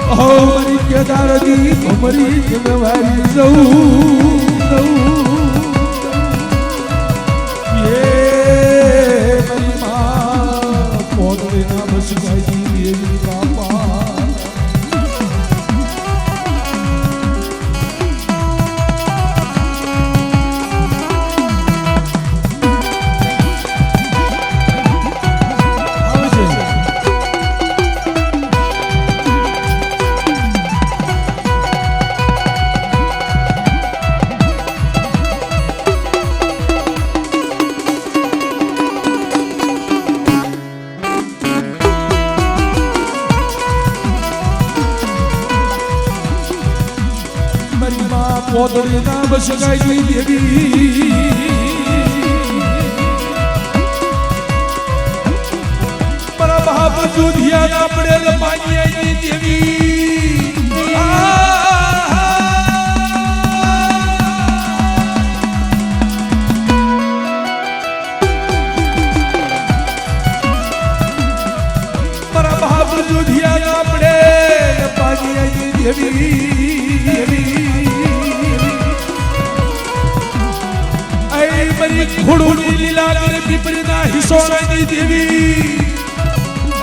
મારી કેદારજી અમારી જિમ્મેવારી જવું મારી માં પોતે ના બસ ગાઈ બાપા પોતરી ના બસ ગાઈ દેવી મારા બાપ દુધિયા ના પડેલ પાણી દેવી મારા બાપ દુધિયા ના પડેલ પાણી દેવી મરી ઘોડુની લીલા કરે પીપળીના હિસોરાની દેવી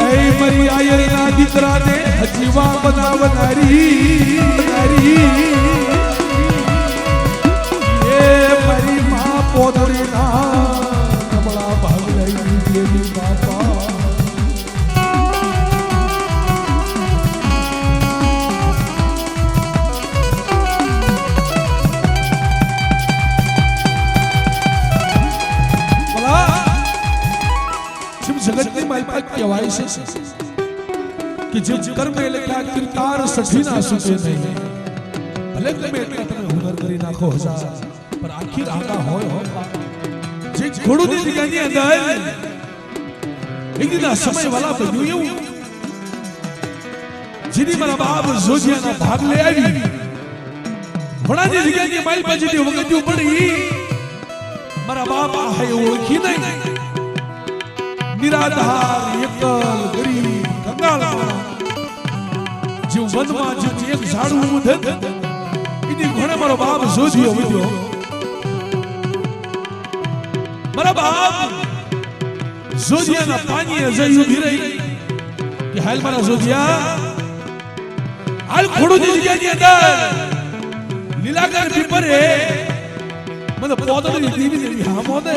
એ મરી આયરના દીકરાને હજીવા બનાવનારી એ મરી માં પોતરીના કમળા ભાગ લઈ દેવી બાપા જગતની માલપા કહેવાય છે કે જે કર્મ લખ્યા કિરતાર સઠીના સુતે નહીં ભલે તમે એટલા તમે હુનર કરી નાખો હજાર પર આખી રાગા હોય જે ઘોડુની જગ્યાની અંદર એક દિના સમય વાલા બન્યું એવું જેની મારા બાપ જોજિયાના ભાગ લઈ આવી ઘોડાની જગ્યાની માલપા જેની વગડ્યું પડી મારા બાપ આ ઓળખી નહીં નિરાધાર એકલ ગરીબ કંગાળ જે વનમાં જે એક ઝાડું ઉધે એની ઘોડે મારો બાપ જોજિયો વધ્યો મારા બાપ જોજિયાના પાણીએ જઈ ઊભી રહી કે હાલ મારા જોજિયા હાલ ઘોડુની જગ્યાની અંદર લીલાકર પીપરે મને પોતડી દેવી દેવી હામો દે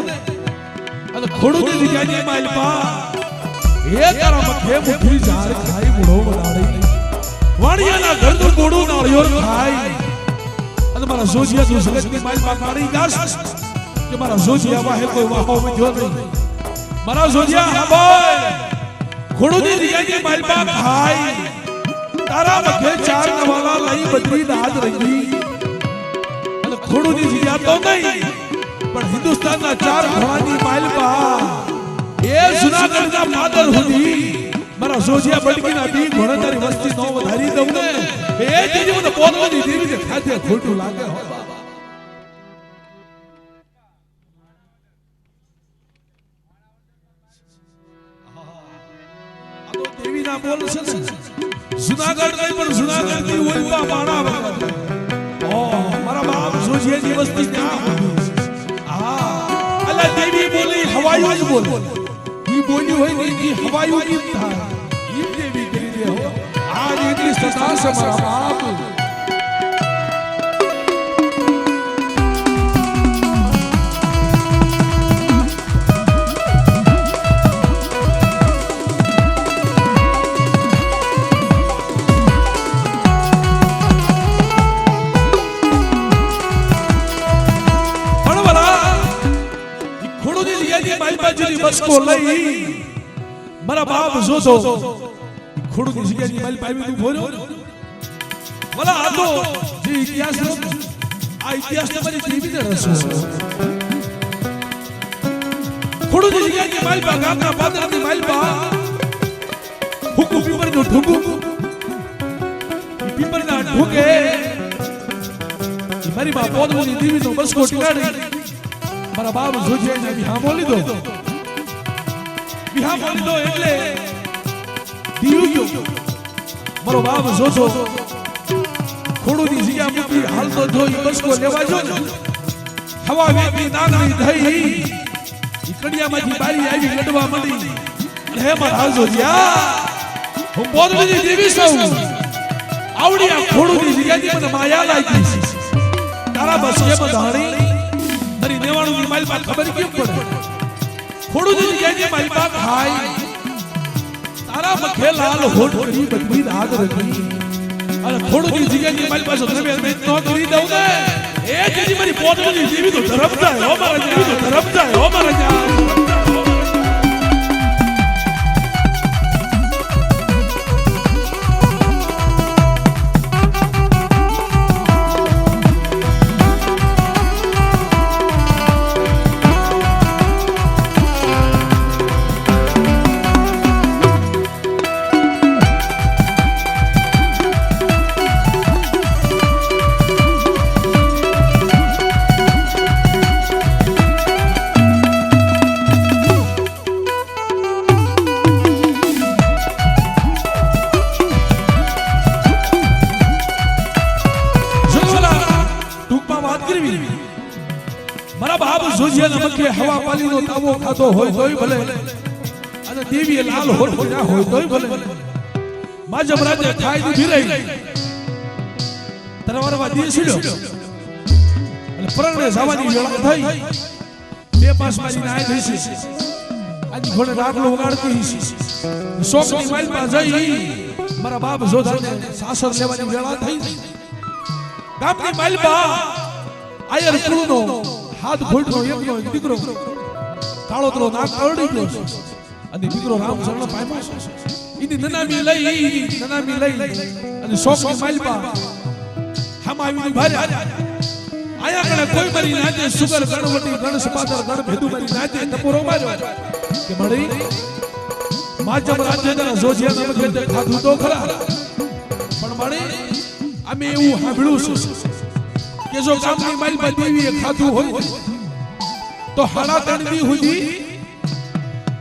અને ઘોડુની જગ્યાની માલપા એ તારા મખે મુઠી ઝાડ ખાઈ બુડો બનાડી વાણિયાના ઘરનું બોડું નાળિયો ખાઈ અને મારા જોજિયા તું જગતની માલપા કાઢી ગાસ કે મારા જોજિયા વાહે કોઈ વાહો વધ્યો નહીં મારા જોજિયા હા બોલ ઘોડુની જગ્યાની માલપા ખાઈ તારા મખે ચાર નવાલા લઈ બદરી દાદ રંગી અને ઘોડુની જગ્યા તો નહીં પણ હિન્દુસ્તાનના ચાર ઘોડાની માલપા એ જુનાગઢના માદર સુધી મારા જોજિયા બડકીના દી ઘોડાની વસ્તી નો વધારી દઉં ને એ જેની મને પોતવાની દેવીને ખાતે ખોટું લાગે હો બાબા આ તો દેવીના બોલ છે ને જુનાગઢ નહીં પણ જુનાગઢની ઓલપા બાણા વગર ઓ મારા બાપ જોજિયાની વસ્તી ત્યાં દેવી બોલી હવાયું જ બોલ ઈ બોલી હોય ને ઈ હવાયું ઈ થાય ઈ દેવી કરી દે હો આ એટલી સતા છે મારા બાપ બસકો લઈ મારા બાપ જોતો ખોડુની જગ્યાની માલ પાવી તું ભોર્યો વલા આ તો જે ઇતિહાસ આ ઇતિહાસ તમારી દેવીને રસો ખોડુની જગ્યાની માલ પા ગામના પાદરની માલ પા હુકુ પીપરનો ઠુકુ પીપરના ઠુકે મારી બા પોદની દેવીનો બસકો ટીકાડી મારા બાપ જોજિયાને વિહામો લીધો એટલે દીવ ગયો મારો બાપ જોજો ખોડુની જગ્યા મૂકી હાલતો જોઈ બસકો લેવા જો હવા વેગી નાગણી થઈ ઈ કડિયામાંથી બારી આવી લડવા મળી અને હે મારા જોજિયા હું પોદળીની દેવી છું આવડી આ ખોડુની જગ્યાની મને માયા લાગી તારા બસ કેમ ધાણી તારી નેવાણુની મારી પાસે ખબર કેમ પડે ખોડુની જગ્યાની મારી પાસે હાય તારા મખે લાલ હોઠ કરી બધી રાત રખી અને ખોડુની જગ્યાની મારી પાસે તમે મેં નો કરી દઉં ને એ જેની મારી પોદળીની દેવી તો ધરમ જાય હો મારા દેવી તો ધરમ જાય હો મારા હવા પાલીનો તાવો ખાતો હોય તોય ભલે અને દેવીએ લાલ હોઠ કર્યા હોય તોય ભલે માજમ રાજે ખાઈ દીધી રહી તરવારવા દીસડ્યો અને પરગણે જવાની વેળા થઈ બે પાસ મારી નાય થઈ છે આજ ઘોડે ડાકલો વગાડતી છે શોકની માલમાં જઈ મારા બાપ જોધાને સાસર લેવાની વેળા થઈ ગામની માલમાં આયર કુળનો હાથ ભોળનો એકનો એક દીકરો કાળોતરો નાક કરડી ગયો અને દીકરો રામચંદ્ર પામ્યો એની નનામી લઈ અને શોકની માલપા હમાવીની ભારે આયા કણે કોઈ મરી નાજે સુગર ગણવટી ગણેશ પાદર ગણ ભેદુ મરી નાજે ટપોરો માર્યો કે મળી માજમ રાજ્યના જોજિયા નામ કે ખાધું તો ખરા પણ મળી અમે એવું સાંભળ્યું છે કે જો ગામની માલમાં દેવીએ ખાધું હોય તો હાડા તણવી સુધી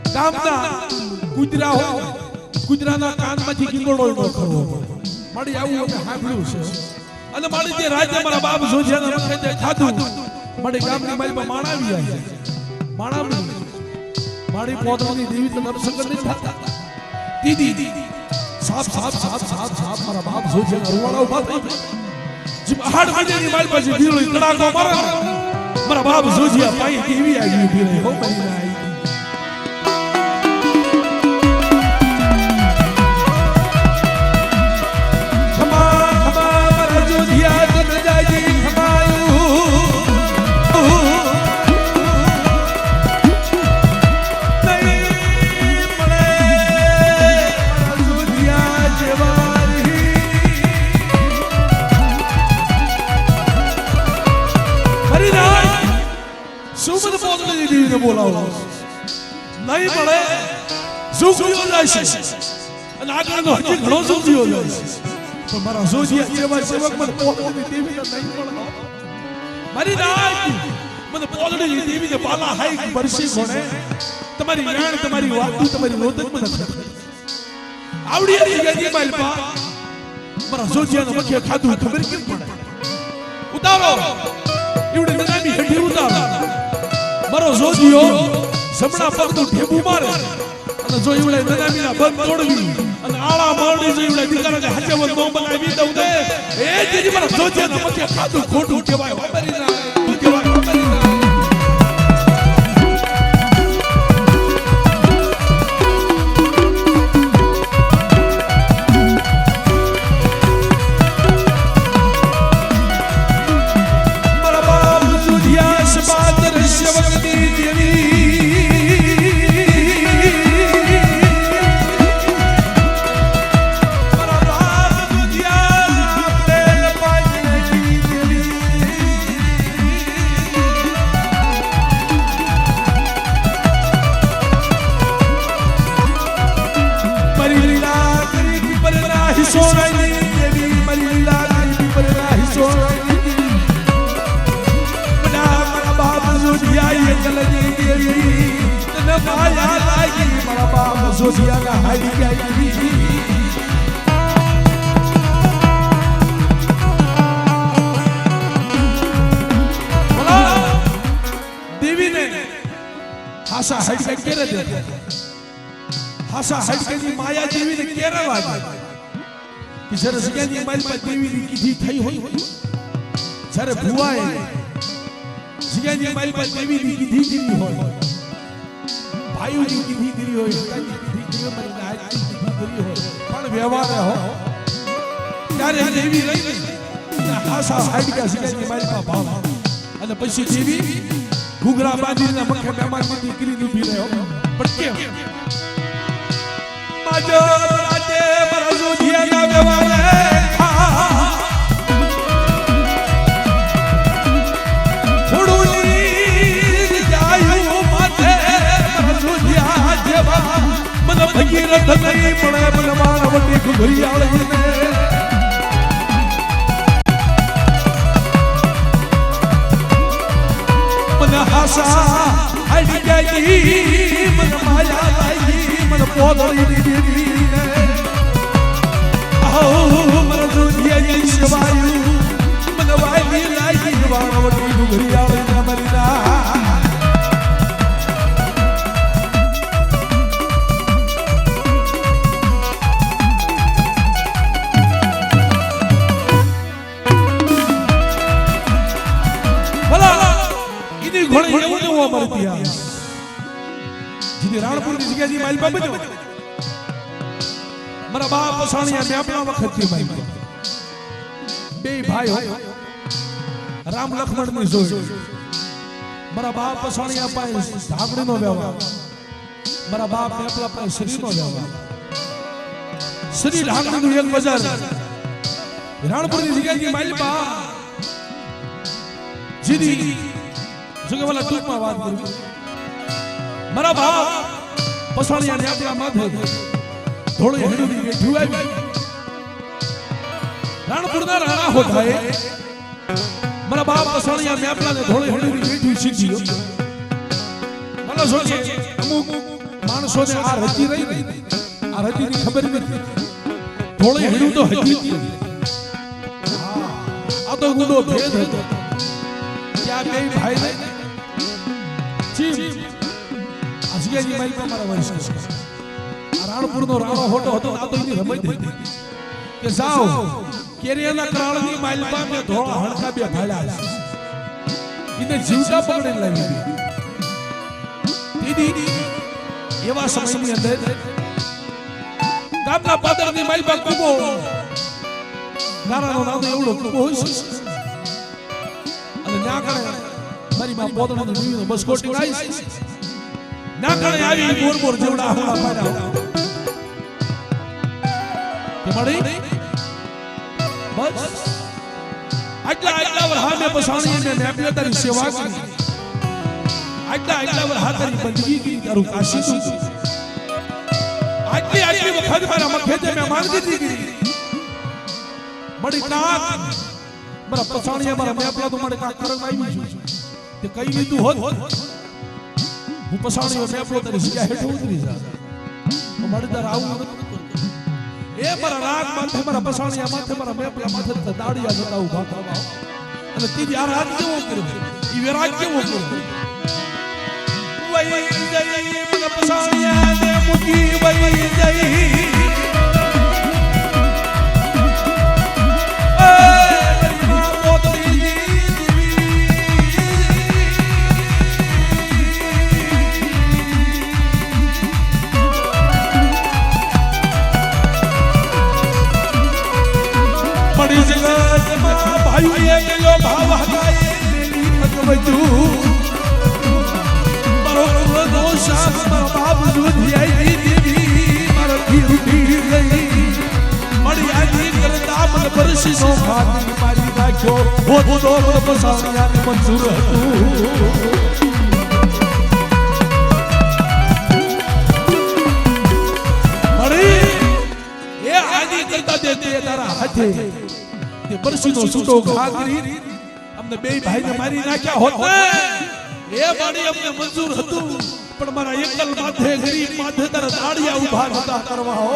ગામના કુતરા હોય કુતરાના કાનમાંથી કિંગોળો ન કરવો મળી આવું અમે સાંભળ્યું છે અને મળી જે રાજ્ય મારા બાપ જોજિયાના મખે ખાધું મળી ગામની માલમાં માણાવી આવી માણાવી મારી પોતની દેવી તો નરસંકર નહીં થતા દીદી સાપ મારા બાપ જોજિયાના રૂવાળા ઉભા થઈ जिम हाड़ बजेनी माल बजे बीरो इतना को मारा मारा बाप जोजिया पाई देवी आई उभी रही हो मरी ना आई खमा मारा जोजिया तन जाई खमायू नहीं मले मारा जोजिया जेवारी સુમન પોદળીની દેવીને બોલાવો નહીં મળે ઝૂકીઓ જાય છે અને આગળનો હજી ઘણો ઝૂકીઓ જાય છે પણ મારા જોજિયા જેવા સેવક મને પોદળીની દેવીને નહીં મળે મારી નાય મને પોદળીની દેવીને બાલા હાઈ બરસી કોણે તમારી જ્ઞાન તમારી વાતો તમારી રોતક મને આવડી જગ્યાએ માલપા મારા જોજિયાનો મખે ખાધું ખબર કેમ પડે ઉતારો એવડે નનામી હેઠી ઉતારો મારો જોજિયો જમણા પગનું ઢેબું મારે અને જો ઈવડે નનામીના બંધ તોડવી અને આળા મારડી જો ઈવડે દીકરાને હાચવત નો બનાવી દઉં દે એ જેજી મારા જોજિયાના મથે ખાધું ખોટું કહેવાય વાપરી ના કહેવાય વાપરી ના જોજિયા હારી ગઈ हासा हट के केरे दे हासा हट के नी माया देवी ने केरे वाज कि जरे जगनी माल पर देवी नी कीधी थई होई जरे भुआए जगनी माल पर देवी नी कीधी गिरी होई भाईओ नी कीधी गिरी होई कीधी गिरी मरी आज कीधी गिरी होई पण व्यवहार हो ત્યારે દેવી રહી હાસા હાઈડ કે જગની માલ પર ભાવ અને પછી દેવી ઘુઘરા બાંધીને મખે મહેમાન ની દીકરી ઊભી રહ્યો પણ કેમ માજો રાતે મરજો દિયા ના વ્યવહારે છોડુની જાયું માથે મરજો દિયા જેવા મન ભગીરથ નહીં પડે બલવાન વટી ઘુઘરી આળીને हासा हट गई मन माया लाई मन पोदरी दीदी ने आओ मन दुनिया की शिवायु मन वाली लाई वावटी घुघरी आवे न मरीना घोड़े એવું ને અમાર ત્યાં જીની રાણપુર ની જગ્યા જી માલ પર બજો મારા બાપ પસાણિયા મે આપણા વખત થી માલ બે ભાઈ હો રામ લક્ષ્મણ ની જોઈ મારા બાપ પસાણિયા પાય ધાગડી નો વ્યવહાર મારા બાપ ને આપણા પાય શ્રી નો વ્યવહાર શ્રી ધાગડી નું એક બજાર રાણપુર ની જગ્યા જી માલ પર જીની જોકે વાલા ટૂંકમાં વાત કરવી મારા બાપ પસાણિયા ને આપણા માથે થોડી હેડુની બેઠી આવી રાણપુરના રાણા હોતાએ મારા બાપ પસાણિયા ને આપણા ને થોડી હેડુની બેઠી શીખ્યો મને જોજે અમુક માણસોને આ રતી રહી આ રતીની ખબર નથી થોડી હેડું તો હજી આ તો ગુનો ભેદ હતો क्या બે ભાઈ ને ચીમ અજગેજી માલ પર મારા વંશ આ રાણપુર નો રાણો હોટો હતો આ તો એની રમત હતી કે જાઓ કેરિયાના કરાળની માલ પર મે ધોળા હણકા બે ભાળ્યા ઇને જીવતા પકડીને લાવી દીધી એવા સમયની અંદર ગામના પાદરની માલ પર કુબો નારાનો નામ એવડો કુબો હોય છે અને ના કરે મારી માં પોતણાની દીવીનો બસકોટી આવી ના કરે આવી બોર બોર જેવડા હોળા પાડ્યા કે મળી બસ આટલા વર હામે પસાણી ને મેપલે તારી સેવા કરી આટલા વર હાથરી બંદગી કરી તારું કાશી તું આટલી વખત મારા મખેતે મે માંગી દીધી મળી નાક મારા પસાણીયા મારા મેપલા તો મારે કા કરમ આવી છું તે કઈ લીધું હોત હું પસાણીયો મેપલો તારી જગ્યા હેઠ ઉતરી જા મારે તાર આવું એ મારા રાગ માથે મારા પસાણીયા માથે મારા મેપલા માથે દાડિયા જતા ઉભા થવા અને તીજી આ રાગ કેવો કર્યો ઈ વિરાગ કેવો કર્યો વઈ જઈ મારા પસાણીયા ને મુકી વઈ જઈ भाव हगाए भगवतू मारो दोषा मारा बाप जुधियाई देवी मारा की उठी गई मड़िया दी करता मन परसी नो भागी मारी राख्यो हो तो मन पसाणिया ने मंजूर हतु मड़ी ए आदि करता देते तारा हाथे के परसी नो सूटो घागरी हमने બે ભાઈને મારી નાખ્યા હોત ને એ બાડી અમને મંજૂર હતું પણ મારા એકલ માથે ગરીબ માથે તારા દાડિયા ઊભા નતા કરવા હો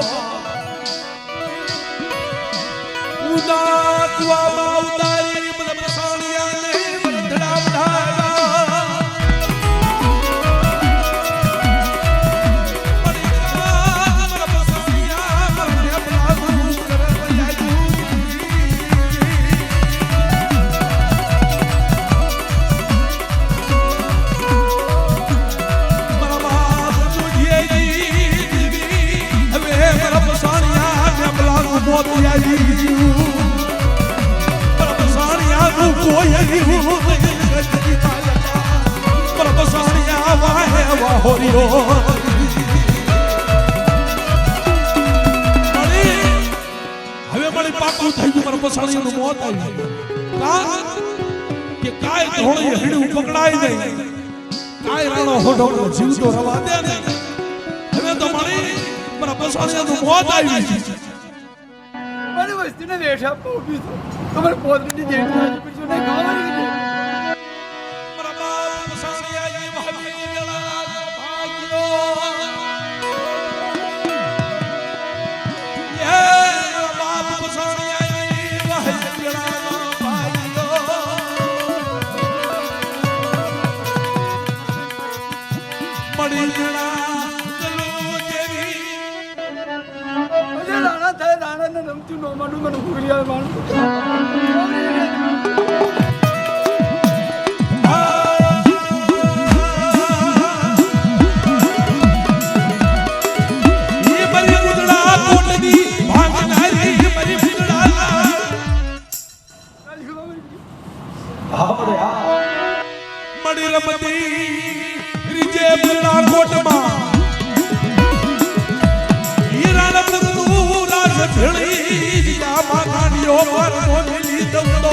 ઉના કુવામાં ઉતારી મને પસાણિયાને બંધડા ઉઠાવ્યા હવે મારી પાકું થઈ ગયું મારા પસાણીનું મોત આવ્યું કે કાય ધોળી હેડું પકડાય નહીં કાય રાણો હોડો જીવતો રવા દે ને હવે તો મારા પસાણીનું મોત આવ્યું મારી વસ્તીને વેઠા પોપી તો તમારે પોતની જેઠા પછી ને ગાવાની છે મારા બાપ પસાણીયા ઈ ભાગી વેળા ભાગ્યો રાણા થાય રાણા ને રમતું નો માનું મને ભૂલિયા માનું મળી રમતી રીજે બના કોટમાં હીરાનપુરનું રાજ ભેળી જીયા માગાડીઓ પર મોની દવડો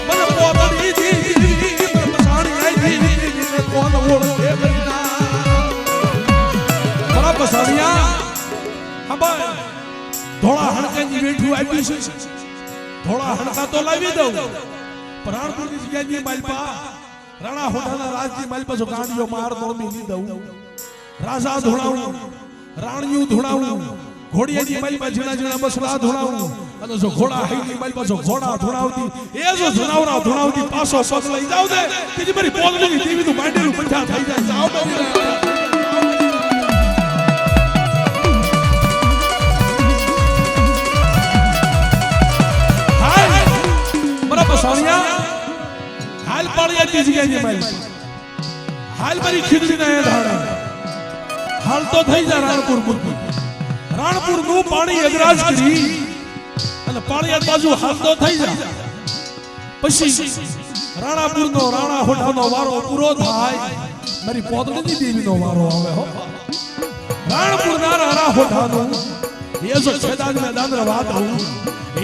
મન પોતડી દી પસાણી આઈ દી કોણ ઓળખે બના બરા પસાણિયા હબા ધોળા હણકાની બેઠું આપ્યું છે ધોળા હણકા તો લાવી દઉં પ્રાણપુરની જગ્યાની માલપા રાણા હોડાના રાજની માલપા જો ગાડીઓ માર નોમી ની દઉં રાજા ધોણાવું રાણીયું ધોણાવું ઘોડિયાની માલપા ઝીણા ઝીણા બસરા ધોણાવું અને જો ઘોડા હાઈની માલપા જો ઘોડા ધોણાવતી એ જો જનાવરા ધોણાવતી પાછો પગ લઈ જાવ દે તેજી મારી પોલની દેવી નું માંડેલું પંજા થઈ જાય જાવ મારી પસાણિયા હાલ પાળિયા તી જગ્યાની મારી હાલ મારી ખીચડી ના ધાડા હાલ તો થઈ જા રાણપુર મુર્ગી રાણપુર નું પાણી અગરાજ કરી અને પાળિયા બાજુ હાલ તો થઈ જા પછી રાણાપુર નો રાણા હોઠાનો વારો પૂરો થાય મારી પોતડીની દેવીનો વારો આવે હો રાણપુર ના રાણા હોઠાનો એ જો છેદાગ મેદાન વાત આવું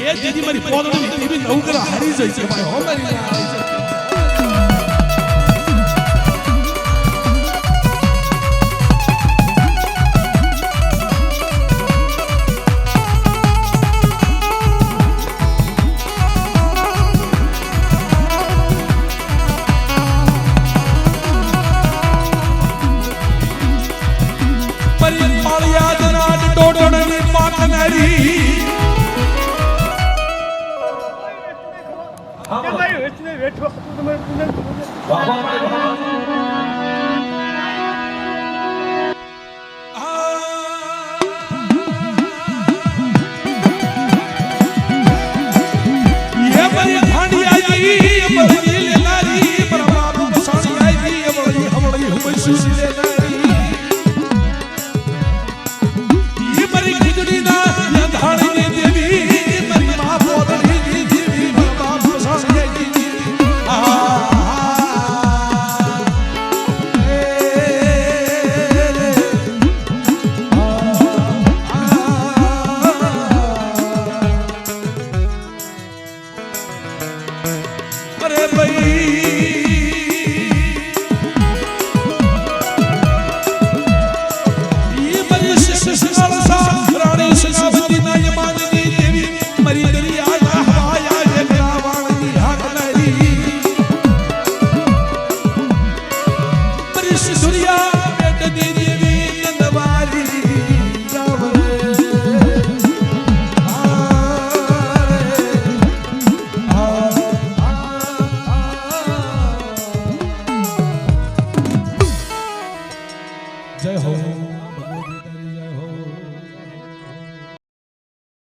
એ દીદી મારી પોતડી દેવી નવગરા હારી જાય છે ભાઈ હો મારી